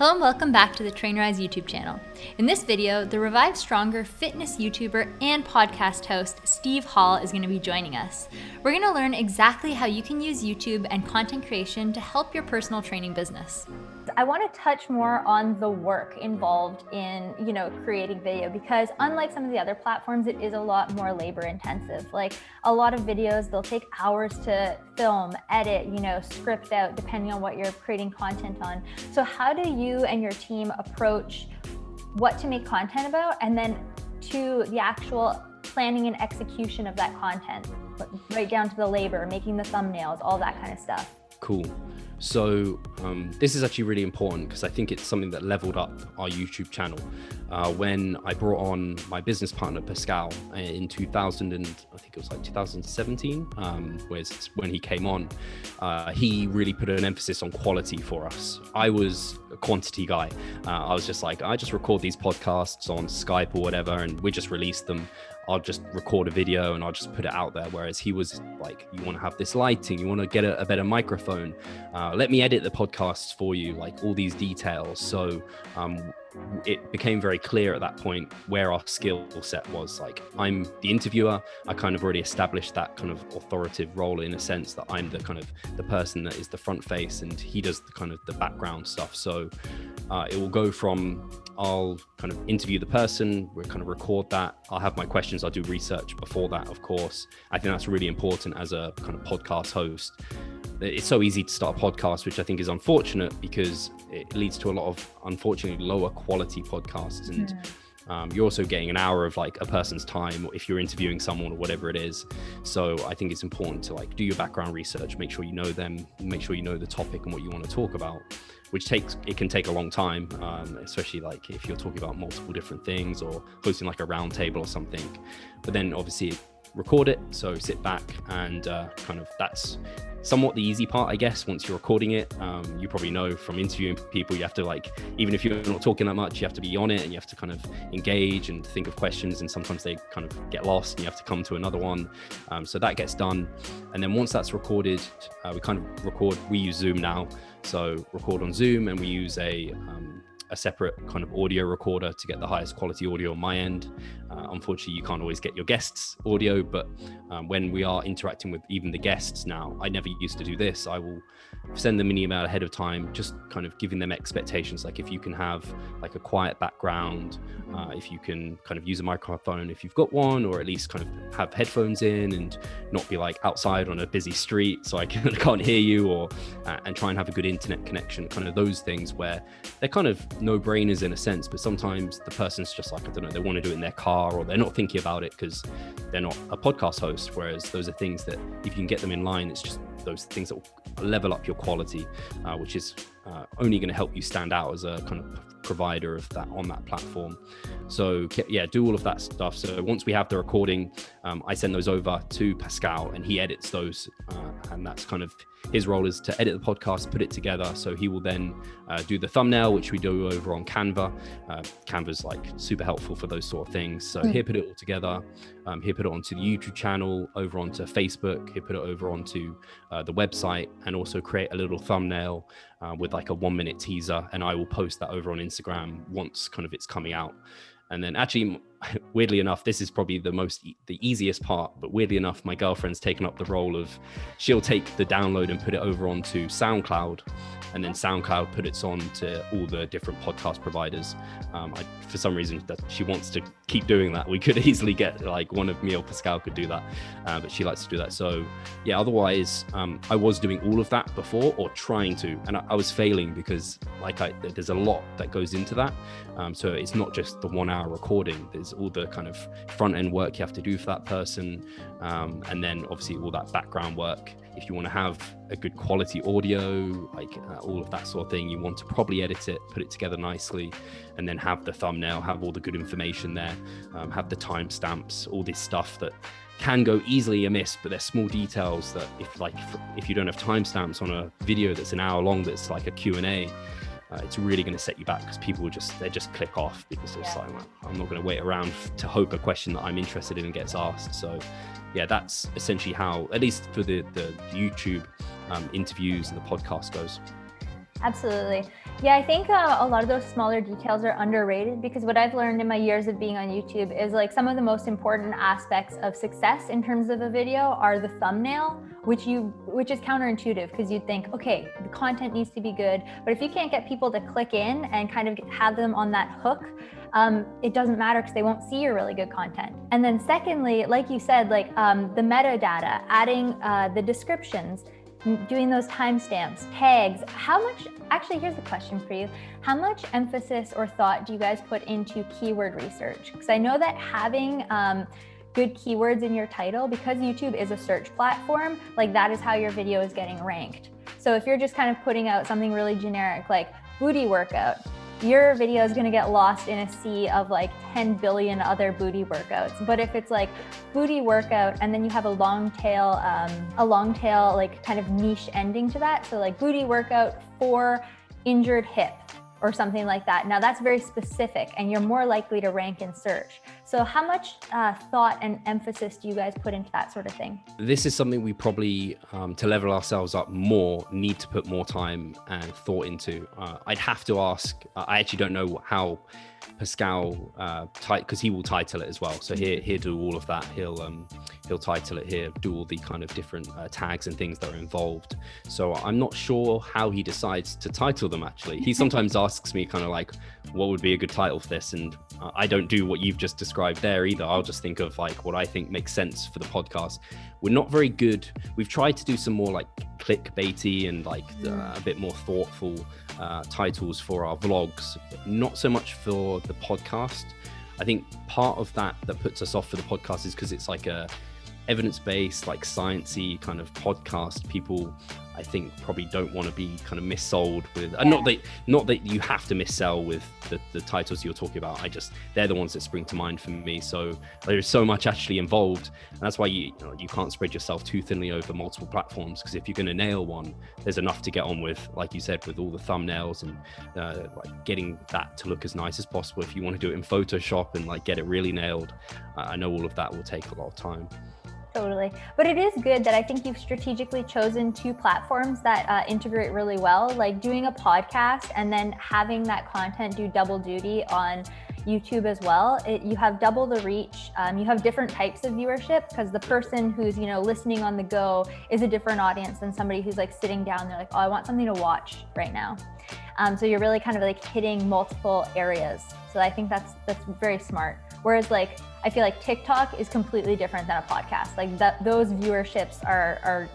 Hello and welcome back to the Trainerize YouTube channel. In this video, the Revive Stronger fitness YouTuber and podcast host Steve Hall is going to be joining us. We're going to learn exactly how you can use YouTube and content creation to help your personal training business. I want to touch more on the work involved in, creating video, because unlike some of the other platforms, it is a lot more labor intensive. Like a lot of videos, they'll take hours to film, edit, script out, depending on what you're creating content on. So how do you and your team approach what to make content about, and then to the actual planning and execution of that content, right down to the labor, making the thumbnails, all that kind of stuff? Cool. So this is actually really important because I think it's something that leveled up our YouTube channel. When I brought on my business partner, Pascal, in 2017, was when he came on, he really put an emphasis on quality for us. I was a quantity guy. I was just like, I just record these podcasts on Skype or whatever, and we just release them. I'll just record a video and I'll just put it out there. Whereas he was like, you want to have this lighting, you want to get a better microphone. Let me edit the podcasts for you, like all these details. So it became very clear at that point where our skill set was. Like, I'm the interviewer. I kind of already established that kind of authoritative role, in a sense that I'm the kind of the person that is the front face, and he does the kind of the background stuff. So it will go from, I'll kind of interview the person, we'll kind of record that. I'll have my questions. I'll do research before that, of course. I think that's really important as a kind of podcast host. It's so easy to start a podcast, which I think is unfortunate because it leads to a lot of, unfortunately, lower quality podcasts. And you're also getting an hour of like a person's time if you're interviewing someone or whatever it is. So I think it's important to like do your background research, make sure you know them, make sure you know the topic and what you want to talk about, which can take a long time, especially like if you're talking about multiple different things or hosting like a round table or something. But then obviously record it. So sit back and kind of that's somewhat the easy part, I guess. Once you're recording it, you probably know from interviewing people, you have to like, even if you're not talking that much, you have to be on it and you have to kind of engage and think of questions, and sometimes they kind of get lost and you have to come to another one. So that gets done. And then once that's recorded, we use Zoom now. So record on Zoom, and we use a separate kind of audio recorder to get the highest quality audio on my end. Unfortunately, you can't always get your guests' audio, but when we are interacting with even the guests now, I never used to do this. I will send them an email ahead of time, just kind of giving them expectations. Like if you can have like a quiet background, if you can kind of use a microphone if you've got one, or at least kind of have headphones in and not be like outside on a busy street so I can't hear you, or and try and have a good internet connection, kind of those things where they're kind of no-brainers in a sense, but sometimes the person's just like, I don't know, they want to do it in their car, or they're not thinking about it because they're not a podcast host. Whereas those are things that if you can get them in line, it's just those things that will level up your quality, which is only going to help you stand out as a kind of provider of that on that platform. So yeah, do all of that stuff. So once we have the recording, I send those over to Pascal and he edits those, and that's kind of his role, is to edit the podcast, put it together. So he will then do the thumbnail, which we do over on Canva. Canva's like super helpful for those sort of things. So he'll put it all together. He'll put it onto the YouTube channel, over onto Facebook. He'll put it over onto the website, and also create a little thumbnail with like a 1-minute teaser. And I will post that over on Instagram once kind of it's coming out. And then actually, weirdly enough, this is probably the easiest part, but weirdly enough, my girlfriend's taken up the role of, she'll take the download and put it over onto SoundCloud, and then SoundCloud put it on to all the different podcast providers. For some reason that she wants to keep doing that. We could easily get like one of me or Pascal could do that, but she likes to do that. So yeah, otherwise I was doing all of that before, or trying to, and I was failing because there's a lot that goes into that. So it's not just the 1 hour recording, there's all the kind of front end work you have to do for that person. And then obviously all that background work. If you want to have a good quality audio, like all of that sort of thing, you want to probably edit it, put it together nicely, and then have the thumbnail, have all the good information there, have the timestamps, all this stuff that can go easily amiss, but they're small details that if you don't have timestamps on a video that's an hour long, that's like a Q&A, it's really going to set you back, because people will just click off, because it's like, well, I'm not going to wait around to hope a question that I'm interested in gets asked. So yeah, that's essentially how, at least for the YouTube interviews and the podcast goes. Absolutely. Yeah, I think a lot of those smaller details are underrated, because what I've learned in my years of being on YouTube is like some of the most important aspects of success in terms of a video are the thumbnail, which is counterintuitive, because you'd think, okay, the content needs to be good, but if you can't get people to click in and kind of have them on that hook, it doesn't matter, because they won't see your really good content. And then secondly, like you said, like the metadata, adding the descriptions, doing those timestamps, tags. Actually, here's a question for you. How much emphasis or thought do you guys put into keyword research? Because I know that having good keywords in your title, because YouTube is a search platform, like that is how your video is getting ranked. So if you're just kind of putting out something really generic, like booty workout, your video is going to get lost in a sea of like 10 billion other booty workouts. But if it's like booty workout and then you have a long tail like kind of niche ending to that, so like booty workout for injured hip or something like that, now that's very specific and you're more likely to rank in search. So how much thought and emphasis do you guys put into that sort of thing? This is something we probably, to level ourselves up more, need to put more time and thought into. I'd have to ask, I actually don't know how Pascal, because he will title it as well. So he'll do all of that. He'll title it here, do all the kind of different tags and things that are involved. So I'm not sure how he decides to title them, actually. He sometimes asks me kind of like, what would be a good title for this? And I don't do what you've just described there either. I'll just think of like what I think makes sense for the podcast. We're not very good. We've tried to do some more like clickbaity and like a bit more thoughtful titles for our vlogs, but not so much for the podcast. I think part of that puts us off for the podcast is because it's like a evidence-based, like sciencey kind of podcast. People, I think, probably don't want to be kind of missold with, not that you have to missell with the titles you're talking about. They're the ones that spring to mind for me. So there's so much actually involved, and that's why you can't spread yourself too thinly over multiple platforms, because if you're going to nail one, there's enough to get on with, like you said, with all the thumbnails and like getting that to look as nice as possible. If you want to do it in Photoshop and like get it really nailed, I know all of that will take a lot of time. Totally. But it is good that I think you've strategically chosen two platforms that integrate really well, like doing a podcast and then having that content do double duty on YouTube as well. You have double the reach. You have different types of viewership, because the person who's, listening on the go is a different audience than somebody who's like sitting down. They're like, oh, I want something to watch right now. So you're really kind of like hitting multiple areas. So I think that's very smart. Whereas like, I feel like TikTok is completely different than a podcast. Like those viewerships are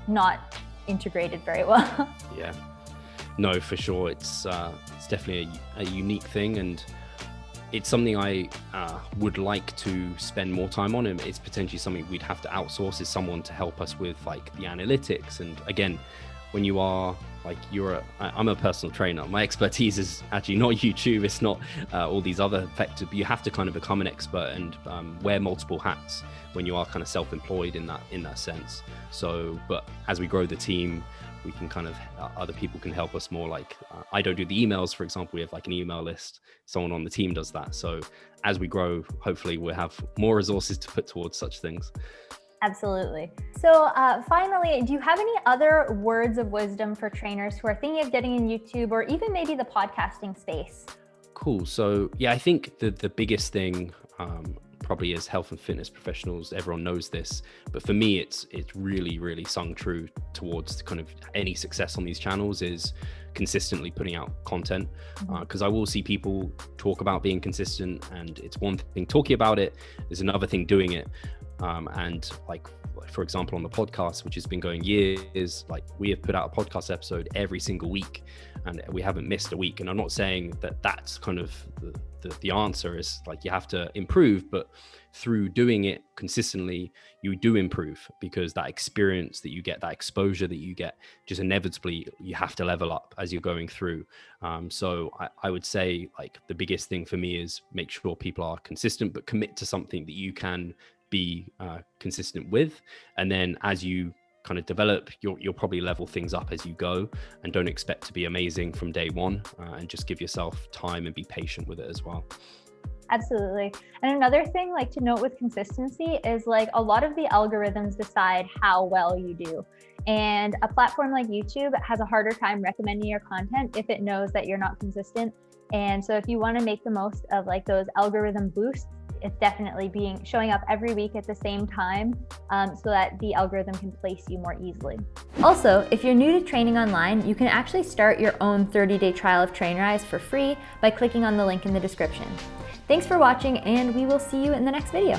not integrated very well. Yeah, no, for sure. It's definitely a unique thing, and it's something I would like to spend more time on. And it's potentially something we'd have to outsource, is someone to help us with like the analytics. And again, when you are like, I'm a personal trainer. My expertise is actually not YouTube. It's not all these other factors. But you have to kind of become an expert and wear multiple hats when you are kind of self-employed in that sense. So, but as we grow the team, we can kind of, other people can help us more. Like I don't do the emails, for example. We have like an email list. Someone on the team does that. So as we grow, hopefully we'll have more resources to put towards such things. Absolutely. So finally, do you have any other words of wisdom for trainers who are thinking of getting in YouTube or even maybe the podcasting space? Cool. So yeah, I think the biggest thing probably as health and fitness professionals, everyone knows this, but for me, it's really, really sung true towards kind of any success on these channels is consistently putting out content. Because I will see people talk about being consistent, and it's one thing talking about it, there's another thing doing it. And like, for example, on the podcast, which has been going years, like we have put out a podcast episode every single week and we haven't missed a week. And I'm not saying that that's kind of the answer is like you have to improve, but through doing it consistently, you do improve, because that experience that you get, that exposure that you get, just inevitably you have to level up as you're going through. So I would say like the biggest thing for me is make sure people are consistent, but commit to something that you can be consistent with. And then as you kind of develop, you'll probably level things up as you go, and don't expect to be amazing from day one, and just give yourself time and be patient with it as well. Absolutely. And another thing like to note with consistency is like a lot of the algorithms decide how well you do. And a platform like YouTube has a harder time recommending your content if it knows that you're not consistent. And so if you want to make the most of like those algorithm boosts, it's definitely showing up every week at the same time so that the algorithm can place you more easily. Also, if you're new to training online, you can actually start your own 30-day trial of Trainerize for free by clicking on the link in the description. Thanks for watching, and we will see you in the next video.